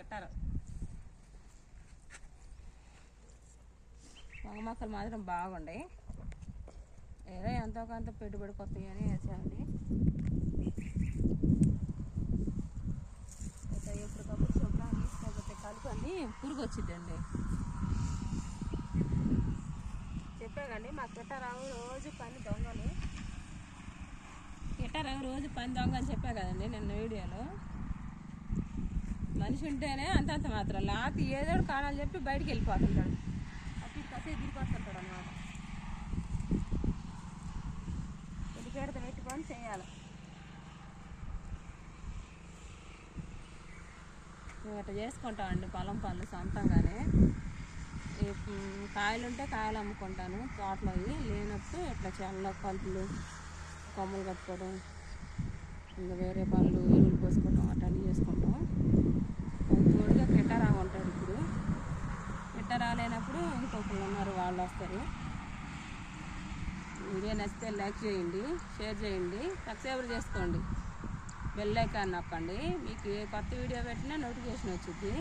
గిట్టారు వంగ మొక్కలు మాత్రం బాగుండే ఏదో ఎంతో కొంత పెట్టుబడి కొత్తవి అని వేసేయండి అయితే ఎప్పటికప్పుడు శుభ్రం తీసుకోకపోతే కలుపుని పురుగు వచ్చిందండి చెప్పాకండి మా గిట్టారావు రోజు పని దొంగలు గిట్టారావు రోజు పని దొంగ అని చెప్పా కదండి నిన్న వీడియోలో మనిషి ఉంటేనే అంతంత మాత్రం లేకపోతే ఏదో కారణాలు చెప్పి బయటికి వెళ్ళిపోతుంటాడు అటు కసేపు తిరిగి వస్తుంటాడు అన్నమాట ఎలికేడత పెట్టుకొని చేయాలి మేము ఇట్లా చేసుకుంటామండి పొలం పనులు సొంతంగానే కాయలు ఉంటే కాయలు అమ్ముకుంటాను తోటలో లేనప్పుడు ఇట్లా చాలా కలుపులు కొమ్మలు కట్టుకోవడం ఇంకా వేరే పనులు ఎరువులు పోసుకోవడం అట్లా చేసుకుంటాం తోడుగా గిట్టారా ఉంటాడు ఇప్పుడు గిట్టారా లేనప్పుడు ఇంకొకరు ఉన్నారు వాళ్ళు వస్తారు వీడియో నచ్చితే లైక్ చేయండి షేర్ చేయండి సబ్స్క్రైబ్ చేసుకోండి బెల్ ఐకాన్ నొక్కండి మీకు ఏ కొత్త వీడియో పెట్టినా నోటిఫికేషన్ వచ్చింది